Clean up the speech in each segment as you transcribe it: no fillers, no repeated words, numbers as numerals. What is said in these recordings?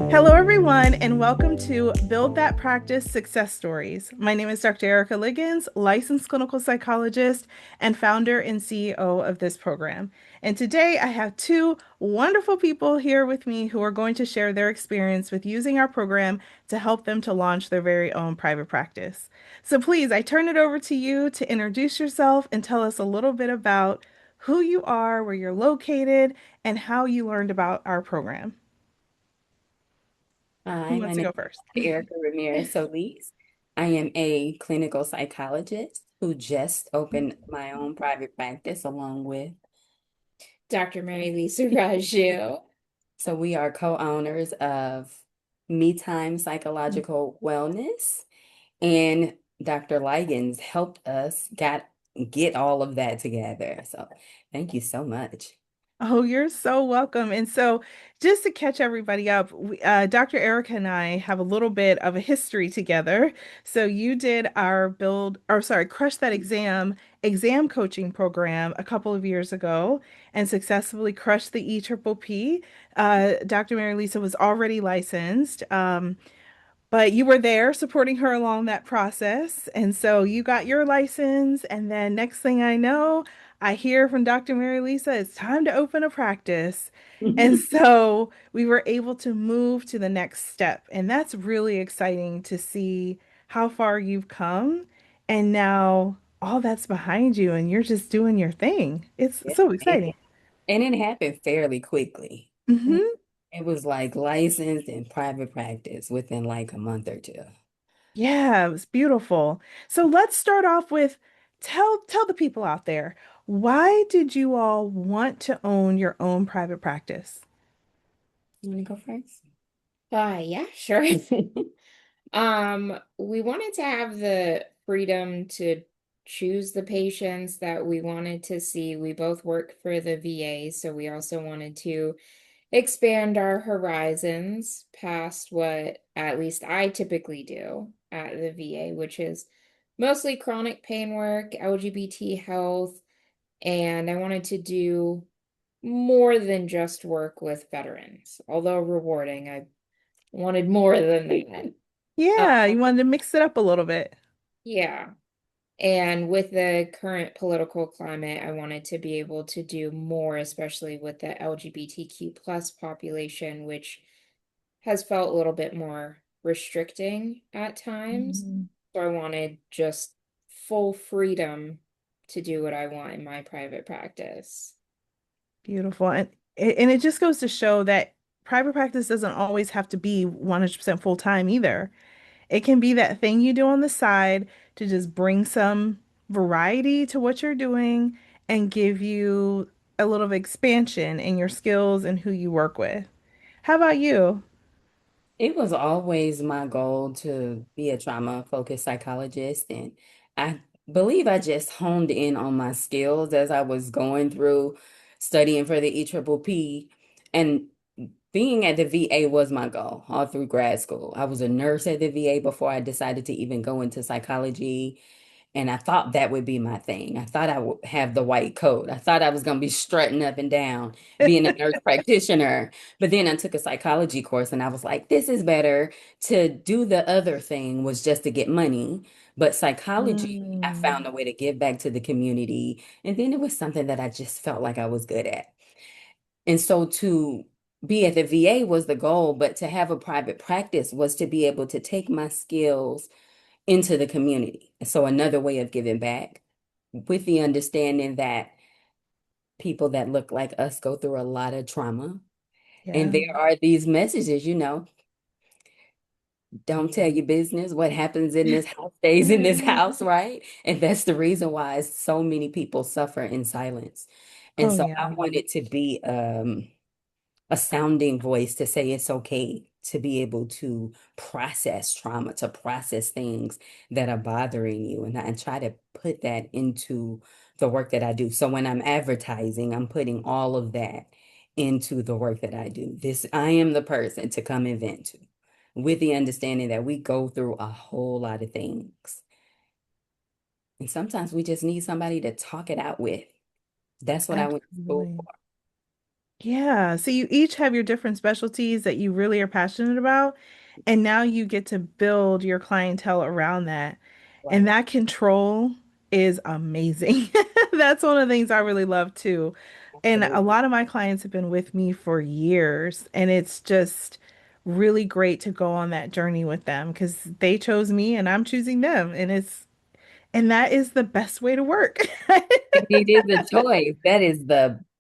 Hello, everyone, and welcome to Build That Practice Success Stories. My name is Dr. Ericka Liggins, licensed clinical psychologist and founder and CEO of this program. And today I have two wonderful people here with me who are going to share their experience with using our program to help them to launch their very own private practice. So please, I turn it over to you to introduce yourself and tell us a little bit about who you are, where you're located, and how you learned about our program. Who Hi, my wants to name go is first? Ericka Ramirez Solis. I am a clinical psychologist who just opened my own private practice along with. Dr. Mary Lisa Raju. So we are co-owners of Me Time Psychological Wellness, and Dr. Ligens helped us get all of that together. So thank you so much. Oh, you're so welcome. And so, just to catch everybody up, Dr. Erica and I have a little bit of a history together. So, you did our Crush That exam coaching program a couple of years ago and successfully crushed the EPPP. Dr. Mary Lisa was already licensed. But you were there supporting her along that process. And so you got your license. And then next thing I know, I hear from Dr. Mary Lisa, it's time to open a practice. And so we were able to move to the next step. And that's really exciting to see how far you've come. And now all that's behind you and you're just doing your thing. It's Yeah. so And exciting. and it happened fairly quickly. Hmm. It was like licensed in private practice within like a month or two. Yeah, it was beautiful. So let's start off with tell the people out there, why did you all want to own your own private practice? You want to go first? Yeah, sure. We wanted to have the freedom to choose the patients that we wanted to see. We both work for the VA, so we also wanted to expand our horizons past what at least I typically do at the VA, which is mostly chronic pain work, LGBT health, and I wanted to do more than just work with veterans. Although rewarding, I wanted more than that. Yeah, Uh, you wanted to mix it up a little bit. yeah. And with the current political climate, I wanted to be able to do more, especially with the LGBTQ plus population, which has felt a little bit more restricting at times. Mhm. So I wanted just full freedom to do what I want in my private practice. Beautiful. And it just goes to show that private practice doesn't always have to be 100% full time either. It can be that thing you do on the side to just bring some variety to what you're doing and give you a little expansion in your skills and who you work with. How about you? It was always my goal to be a trauma-focused psychologist, and I believe I just honed in on my skills as I was going through studying for the EPPP, and being at the VA was my goal all through grad school. I was a nurse at the VA before I decided to even go into psychology. And I thought that would be my thing. I thought I would have the white coat. I thought I was going to be strutting up and down, being a nurse practitioner. But then I took a psychology course and I was like, this is better. To do the other thing was just to get money. But psychology, I found Mm, a way to give back to the community. And then it was something that I just felt like I was good at. And so to be at the VA was the goal, but to have a private practice was to be able to take my skills into the community. So another way of giving back with the understanding that people that look like us go through a lot of trauma. And yeah. there are these messages, don't tell your business. What happens in this house stays in this house, right? And that's the reason why so many people suffer in silence. And Oh, so I yeah. wanted to be a sounding voice to say it's okay to be able to process trauma, to process things that are bothering you. And I try to put that into the work that I do. So when I'm advertising, I'm putting all of that into the work that I do. I am the person to come and vent to, with the understanding that we go through a whole lot of things. And sometimes we just need somebody to talk it out with. That's what I went to school Absolutely. Yeah. So you each have your different specialties that you really are passionate about. And now you get to build your clientele around that. for. And Right. that control is amazing. That's one of the things I really love too. And a Absolutely. lot of my clients have been with me for years. And it's just really great to go on that journey with them because they chose me and I'm choosing them. And that is the best way to work. It is a choice. That is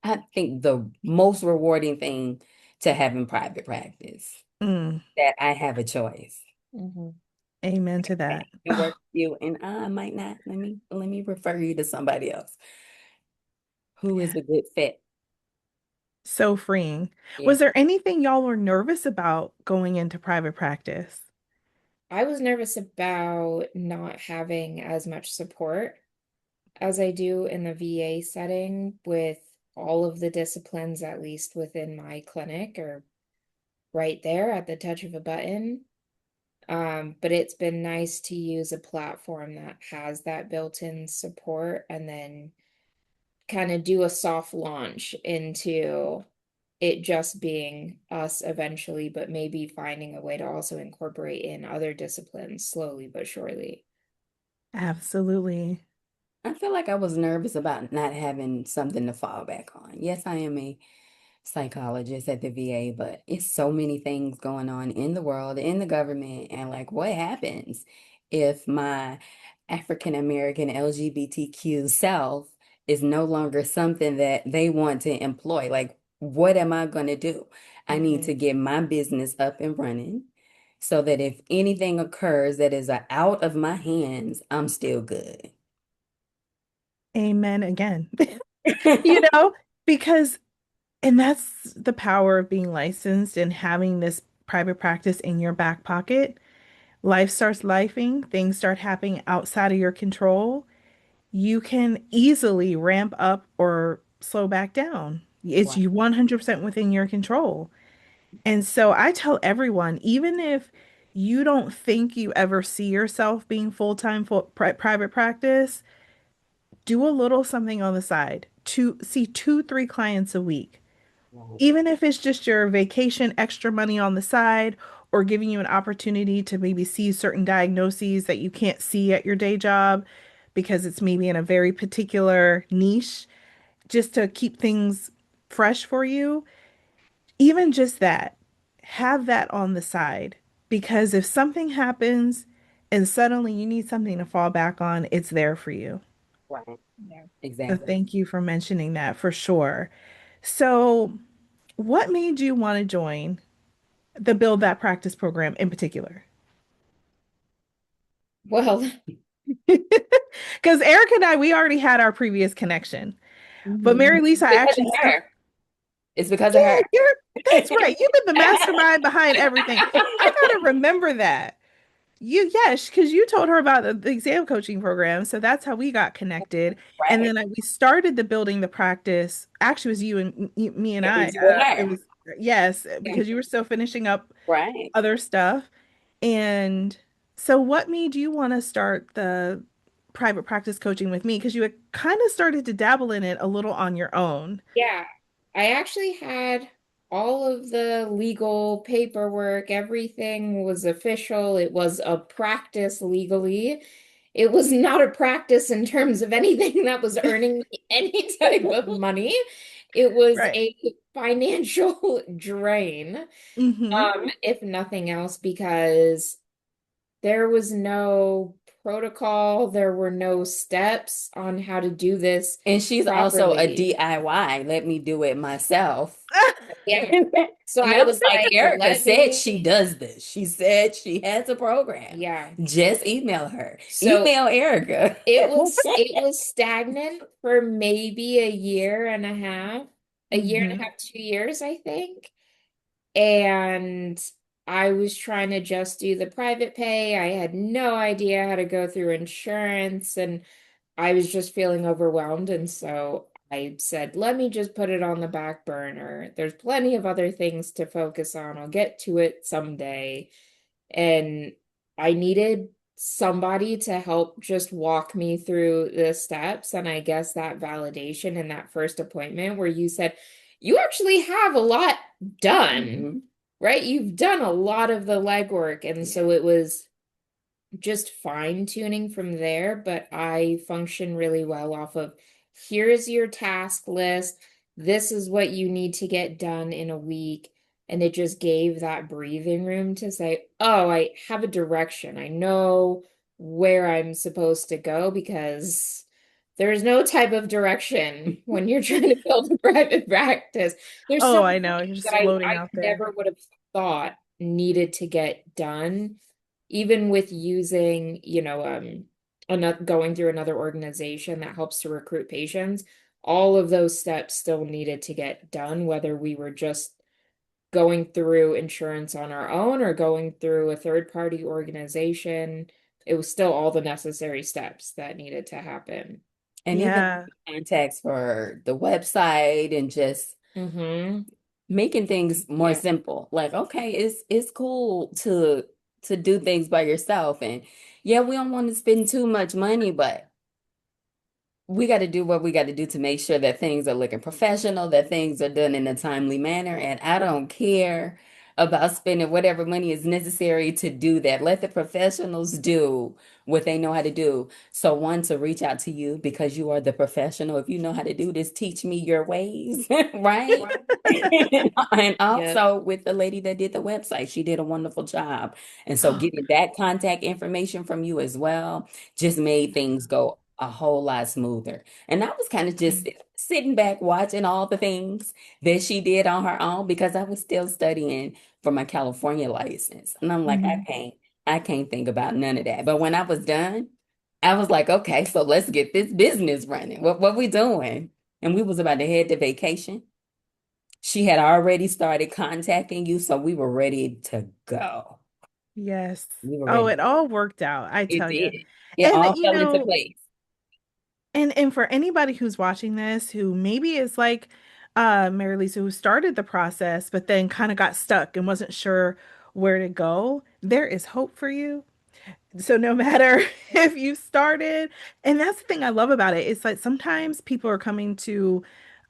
I think, the most rewarding thing to having private practice, Mm, that I have a choice. Mhm. amen to that. I work with you, and I might not. Let me refer you to somebody else who is a good fit. So freeing. Yeah. Was there anything y'all were nervous about going into private practice? I was nervous about not having as much support as I do in the VA setting with all of the disciplines, at least within my clinic, are right there at the touch of a button. But it's been nice to use a platform that has that built-in support and then kind of do a soft launch into it just being us eventually, but maybe finding a way to also incorporate in other disciplines slowly but surely. Absolutely. I feel like I was nervous about not having something to fall back on. Yes, I am a psychologist at the VA, but it's so many things going on in the world, in the government, and like, what happens if my African American LGBTQ self is no longer something that they want to employ? Like, what am I going to do? I need Mhm. to get my business up and running so that if anything occurs that is out of my hands, I'm still good. Amen again. You know, because, and that's the power of being licensed and having this private practice in your back pocket. Life starts lifing, things start happening outside of your control. You can easily ramp up or slow back down. It's Right. you 100% within your control. And so I tell everyone, even if you don't think you ever see yourself being full-time private practice, do a little something on the side to see 2, 3 clients a week. Right. Even if it's just your vacation, extra money on the side, or giving you an opportunity to maybe see certain diagnoses that you can't see at your day job because it's maybe in a very particular niche, just to keep things fresh for you. Even just that, have that on the side because if something happens and suddenly you need something to fall back on, it's there for you. Right. Yeah. So Exactly. thank you for mentioning that for sure. So, what made you want to join the Build That Practice program in particular? Well, Because Erica and I, we already had our previous connection. But mhm. Mary Lisa, I Because actually of started. her. It's because of Yeah, her. that's right. You've been the mastermind behind everything. I gotta remember that. Yes, because you told her about the exam coaching program. So that's how we got connected. And Right. then we started the building the practice. Actually, it was you and me and It I. was with It her. was, yes, Yeah. because you were still finishing up Right. other stuff. And so, what made you want to start the private practice coaching with me? Because you had kind of started to dabble in it a little on your own. Yeah, I actually had all of the legal paperwork, everything was official. It was a practice legally. It was not a practice in terms of anything that was earning me any type of money. It was Right. a financial drain, Mm-hmm. if nothing else, because there was no protocol, there were no steps on how to do this And she's also a properly. DIY. Let me do it myself. Yeah. So And I I was was like, like, Erica let said me, she does this. She said she has a program. yeah. Just email her. So Email Erica. it was stagnant for maybe a year and a half, a year and a Mm-hmm. half, 2 years, I think. And I was trying to just do the private pay. I had no idea how to go through insurance, and I was just feeling overwhelmed. And so I said, let me just put it on the back burner. There's plenty of other things to focus on. I'll get to it someday. And I needed somebody to help just walk me through the steps. And I guess that validation in that first appointment where you said, you actually have a lot done, Mhm. right? You've done a lot of the legwork. And Yeah. so it was just fine tuning from there, but I function really well off of here's your task list. This is what you need to get done in a week. And it just gave that breathing room to say, oh, I have a direction. I know where I'm supposed to go because there's no type of direction when you're trying to build a private practice. There's so Oh, many I know. You're things that just I floating out there. never would have thought needed to get done even with using, another going through another organization that helps to recruit patients, all of those steps still needed to get done, whether we were just going through insurance on our own or going through a third party organization. It was still all the necessary steps that needed to happen. And even Yeah. contacts for the website and just Mm-hmm. making things more Yeah. simple. Like, okay, it's cool to do things by yourself. And yeah, we don't want to spend too much money, but we got to do what we got to do to make sure that things are looking professional, that things are done in a timely manner. And I don't care about spending whatever money is necessary to do that. Let the professionals do what they know how to do. So, one, to reach out to you because you are the professional. If you know how to do this, teach me your ways, right? And Yep. also with the lady that did the website, she did a wonderful job. And so, getting that contact information from you as well just made things go a whole lot smoother. And I was kind of just sitting back watching all the things that she did on her own because I was still studying for my California license. And I'm like, Mhm. I can't think about none of that. But when I was done, I was like, okay, so let's get this business running. What we doing? And we was about to head to vacation. She had already started contacting you, so we were ready to go. Yes. We were Oh, ready. it all worked out, I It tell you. did. It And all fell into place. and for anybody who's watching this who maybe is like Mary Lisa who started the process but then kind of got stuck and wasn't sure where to go, there is hope for you. So no matter if you started, and that's the thing I love about it, it's like sometimes people are coming to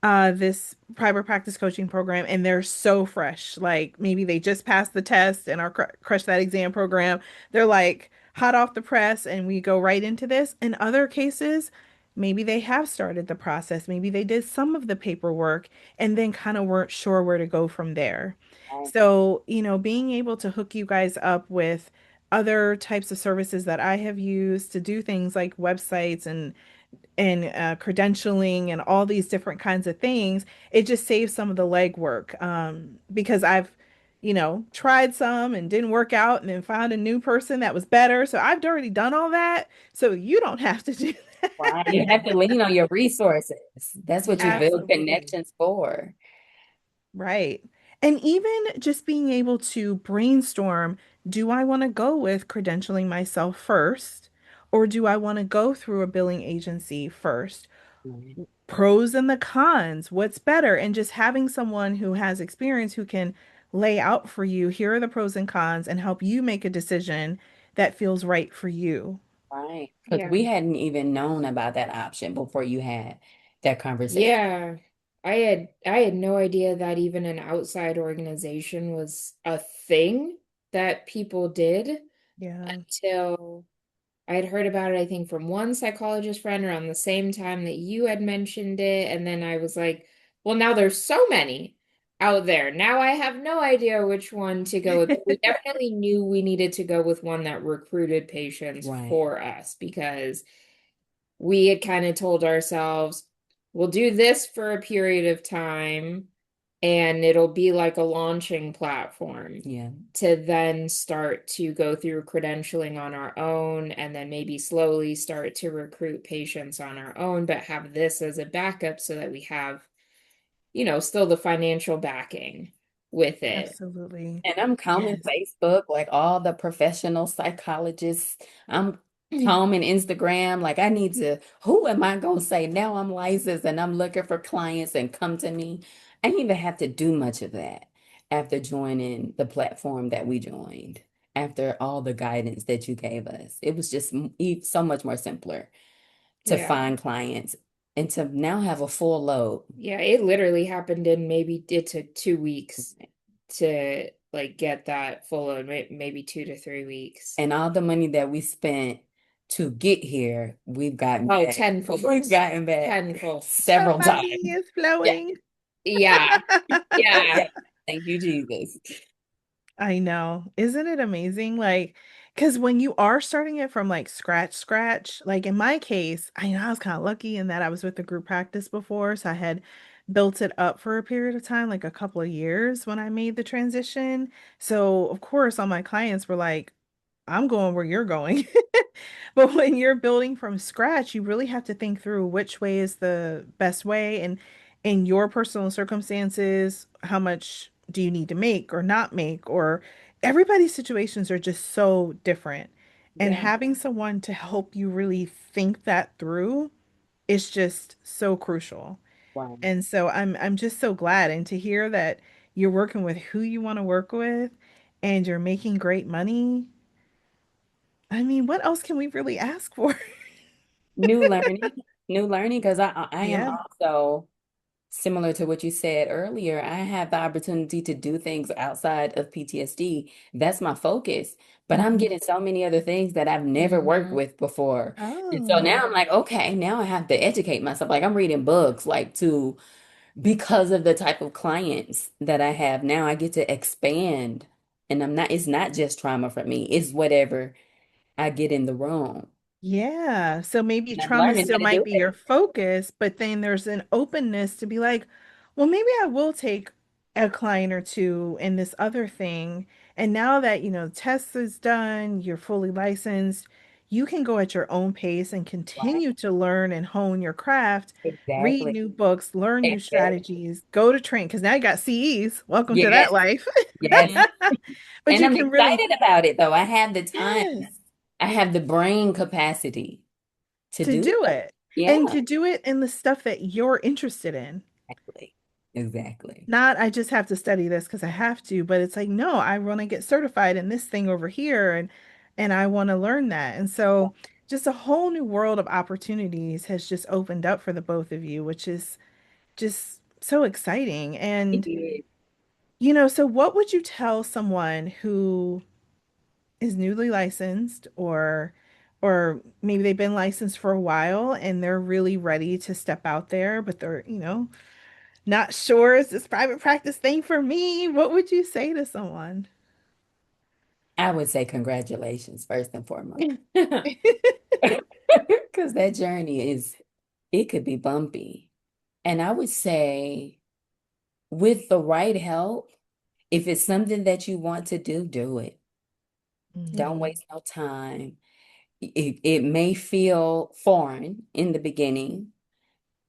this private practice coaching program and they're so fresh. Like maybe they just passed the test and our Crush That Exam program. They're like hot off the press and we go right into this. In other cases, maybe they have started the process. Maybe they did some of the paperwork and then kind of weren't sure where to go from there. So, being able to hook you guys up with other types of services that I have used to do things like websites and credentialing and all these different kinds of things, it just saves some of the legwork. Because I've, tried some and didn't work out and then found a new person that was better. So I've already done all that. So you don't have to do Right. that. You have to lean on your resources. That's what you build Absolutely. connections for. Right. And even just being able to brainstorm, do I want to go with credentialing myself first, or do I want to go through a billing agency first? Right. Pros and the cons, what's better? And just having someone who has experience who can lay out for you, here are the pros and cons, and help you make a decision that feels right for you. Right. Because Yeah. we hadn't even known about that option before you had that conversation. Yeah. I had no idea that even an outside organization was a thing that people did Yeah. until I had heard about it, I think, from one psychologist friend around the same time that you had mentioned it. And then I was like, well, now there's so many out there. Now I have no idea which one to go with. But we definitely knew we needed to go with one that recruited patients Right. for us because we had kind of told ourselves, we'll do this for a period of time and it'll be like a launching platform Yeah. to then start to go through credentialing on our own and then maybe slowly start to recruit patients on our own, but have this as a backup so that we have, still the financial backing with it. Absolutely. And I'm combing Yes. Facebook, like all the professional psychologists. I'm combing Instagram. Like I need to, who am I going to say now I'm licensed and I'm looking for clients and come to me? I didn't even have to do much of that after joining the platform that we joined. after all the guidance that you gave us. It was just so much more simpler to Yeah. find clients and to now have a full load. Yeah, it literally happened in maybe it took 2 weeks to like get that full load, maybe 2 to 3 weeks. And all the money that we spent to get here, we've gotten Oh, back. tenfold. We've gotten back Tenfold. The several money times. is Yeah. flowing. Yeah. Yeah. Yeah. Thank you, Jesus. I know. Isn't it amazing? Like, because when you are starting it from like scratch, like in my case, I know I was kind of lucky in that I was with the group practice before. So I had built it up for a period of time, like a couple of years when I made the transition. So, of course, all my clients were like, I'm going where you're going. But when you're building from scratch, you really have to think through which way is the best way and in your personal circumstances, how much do you need to make or not make, or everybody's situations are just so different. And Yeah. having someone to help you really think that through is just so crucial. Wow. And so I'm just so glad and to hear that you're working with who you want to work with and you're making great money. I mean, what else can we really ask for? New learning, new learning, because I am Yeah. also similar to what you said earlier. I have the opportunity to do things outside of PTSD. That's my focus. But I'm Mhm. getting so many other things that I've never worked Hmm. with before. And so Oh, now I'm like, okay, now I have to educate myself. Like I'm reading books, like to because of the type of clients that I have now, I get to expand. And it's not just trauma for me, it's whatever I get in the room. yeah. So maybe And I'm trauma learning how still to might do be your it. focus, but then there's an openness to be like, well, maybe I will take a client or two in this other thing. And now that, test is done, you're fully licensed, you can go at your own pace and Right. continue to learn and hone your craft, read Exactly. new books, learn new Exactly. strategies, go to train, because now you got CEs. Welcome to that Yes, life. yes. But And you I'm can really, excited about it though. I have the time, yes, I have the brain capacity to to do do so. it Yeah, and to do it in the stuff that you're interested in. exactly. Exactly. Not, I just have to study this because I have to, but it's like, no, I want to get certified in this thing over here and I want to learn that. And so just a whole new world of opportunities has just opened up for the both of you, which is just so exciting. It And, is. so what would you tell someone who is newly licensed or maybe they've been licensed for a while and they're really ready to step out there, but they're, not sure is this private practice thing for me? What would you say to someone? I would say congratulations first and foremost. Because that journey it could be bumpy. And I would say with the right help, if it's something that you want to do, do it. Don't Mhm. waste no time. It may feel foreign in the beginning,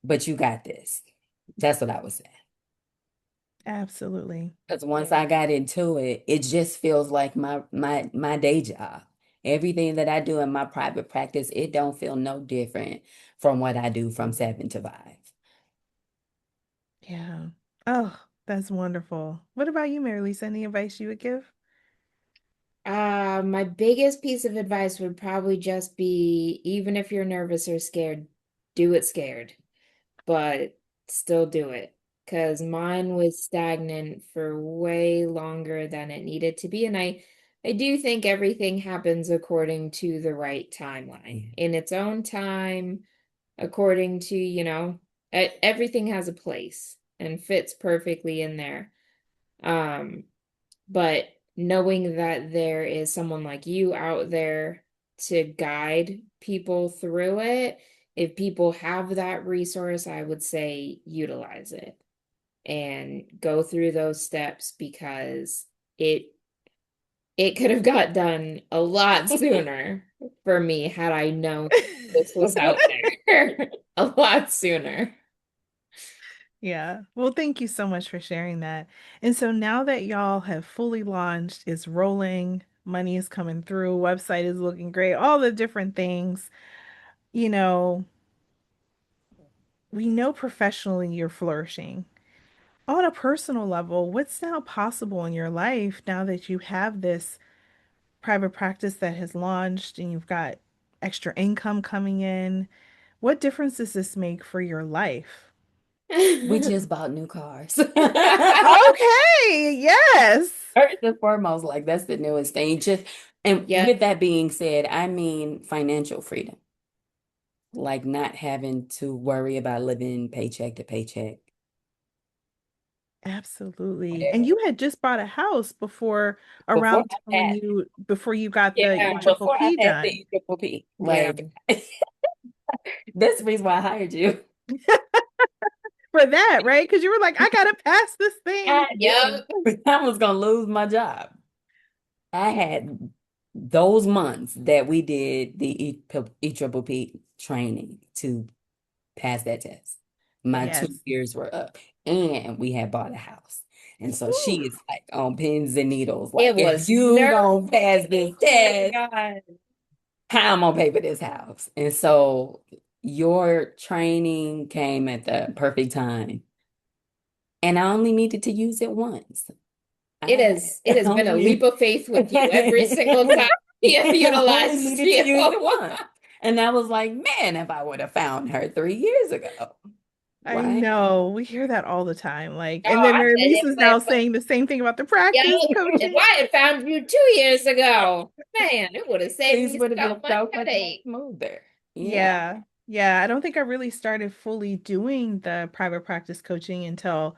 but you got this. That's what I would say. Absolutely. Because once Yeah. I got into it, it just feels like my day job. Everything that I do in my private practice, it don't feel no different from what I do from 7 to 5. Yeah. Oh, that's wonderful. What about you, Mary Lisa? Any advice you would give? My biggest piece of advice would probably just be, even if you're nervous or scared, do it scared, but still do it. Because mine was stagnant for way longer than it needed to be. And I do think everything happens according to the right timeline, in its own time, according to, everything has a place and fits perfectly in there. Um, but knowing that there is someone like you out there to guide people through it, if people have that resource, I would say utilize it and go through those steps because it it could have got done a lot sooner for me had I known this was out there a lot sooner. Yeah. Well, thank you so much for sharing that. And so now that y'all have fully launched, it's rolling, money is coming through, website is looking great, all the different things, you know, we know professionally you're flourishing. On a personal level, what's now possible in your life now that you have this private practice that has launched and you've got extra income coming in. What difference does this make for your life? We just bought new cars. Okay, yes. First and foremost, like that's the newest thing. Just and Yeah, with that being said, I mean financial freedom, like not having to worry about living paycheck to paycheck. Absolutely. And Whatever. you had just bought a house before Before around the I time when had, you got the yeah, before I EPPP had the done. EPPP, yeah. like that's the reason why I hired you. For that, right? Because you were like, I gotta pass this thing. I Yep. knew I was gonna lose my job. I had those months that we did the EPPP training to pass that test. My two Yes. years were up, and we had bought a house. And so she Whew. is like on pins and needles, like It if was you nerve. don't pass this Oh my test, God. how I'm gonna pay for this house? And so your training came at the perfect time, and I only needed to use it once. It I has been a leap only of faith with you every single time we have I only utilized needed to you. use it once. And I was like, man, if I would have found her 3 years ago, I right? know. We hear that all the time. Like, Oh, and then I Mary said Lisa if, is now if saying the same thing about the yeah, practice if coaching. I had found you 2 years ago, man, it would have saved Things me would have so been much so much more headache. smoother. Yeah. Yeah. Yeah. I don't think I really started fully doing the private practice coaching until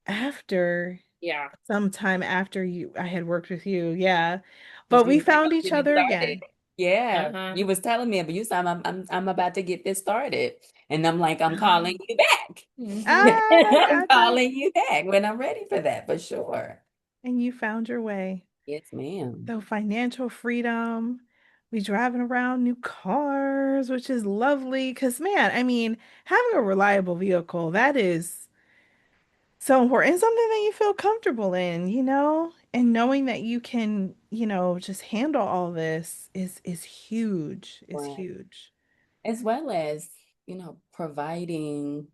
after Yeah. some time after I had worked with you. Yeah. Because But you we was like, found oh, each when you other started. again. Yeah. Uh-huh. You was telling me, but you said I'm about to get this started. And I'm like, I'm Oh. calling you back. Hmm. I'm Gotcha. calling you back when I'm ready for that for sure. And you found your way. Yes, ma'am. So financial freedom. We driving around new cars, which is lovely. Because man, I mean, having a reliable vehicle, that is so important. Something that you feel comfortable in, and knowing that you can, just handle all this is huge. Is Right. huge. As well as, providing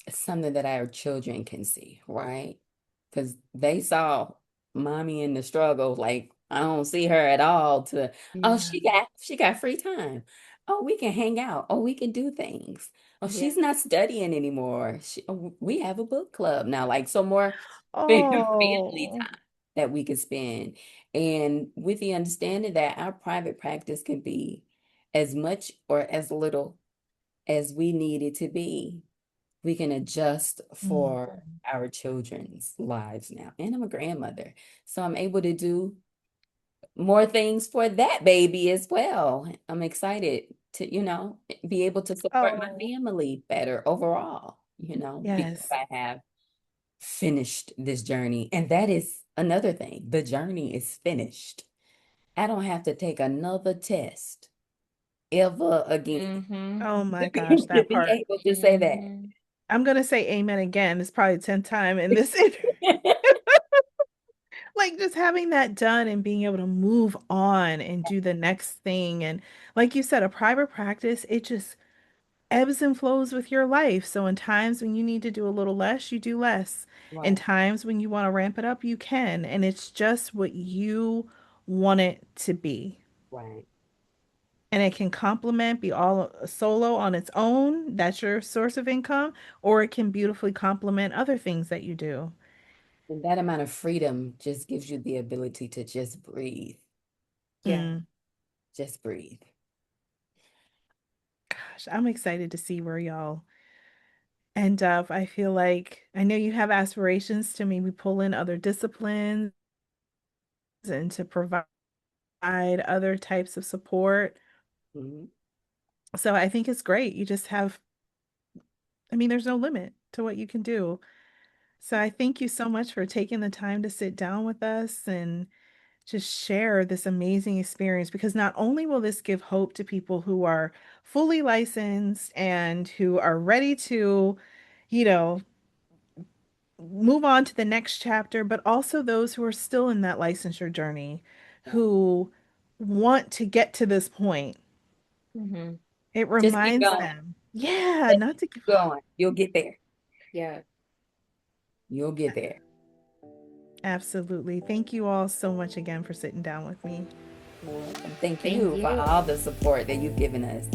something that our children can see, right? Because they saw mommy in the struggle, like I don't see her at all to, oh, Yeah. she got free time. Oh, we can hang out. Oh, we can do things. Oh, Yeah. she's not studying anymore. We have a book club now, like some more family Oh. time that we could spend. And with the understanding that our private practice can be as much or as little as we need it to be, we can adjust Mm. for our children's lives now. And I'm a grandmother, so I'm able to do more things for that baby as well. I'm excited to, be able to support my Oh. family better overall, because Yes. I have finished this journey. And that is another thing. The journey is finished. I don't have to take another test ever again Hmm. Oh my gosh, to that be part. able to say that. I'm gonna say amen again. It's probably 10th time in this interview. Like just having that done and being able to move on and do the next thing. And like you said, a private practice, it just ebbs and flows with your life. So in times when you need to do a little less, you do less. In Right, times when you want to ramp it up, you can. And it's just what you want it to be. right. And it can complement, be all solo on its own. That's your source of income, or it can beautifully complement other things that you do. And that amount of freedom just gives you the ability to just breathe, Yeah. Mm, just breathe. gosh, I'm excited to see where y'all end up. I feel like I know you have aspirations to maybe pull in other disciplines and to provide other types of support. Mhm. So I think it's great. You just have, I mean, there's no limit to what you can do. So I thank you so much for taking the time to sit down with us and just share this amazing experience because not only will this give hope to people who are fully licensed and who are ready to, you know, move on to the next chapter, but also those who are still in that licensure journey Yeah. who want to get to this point. Hmm. It Just keep reminds going. them, yeah, Just not keep to give going. You'll get there. Yeah. You'll get there. Absolutely. Thank you all so much again for sitting down with me. You're welcome. Thank Thank you for you. all the support that you've given us.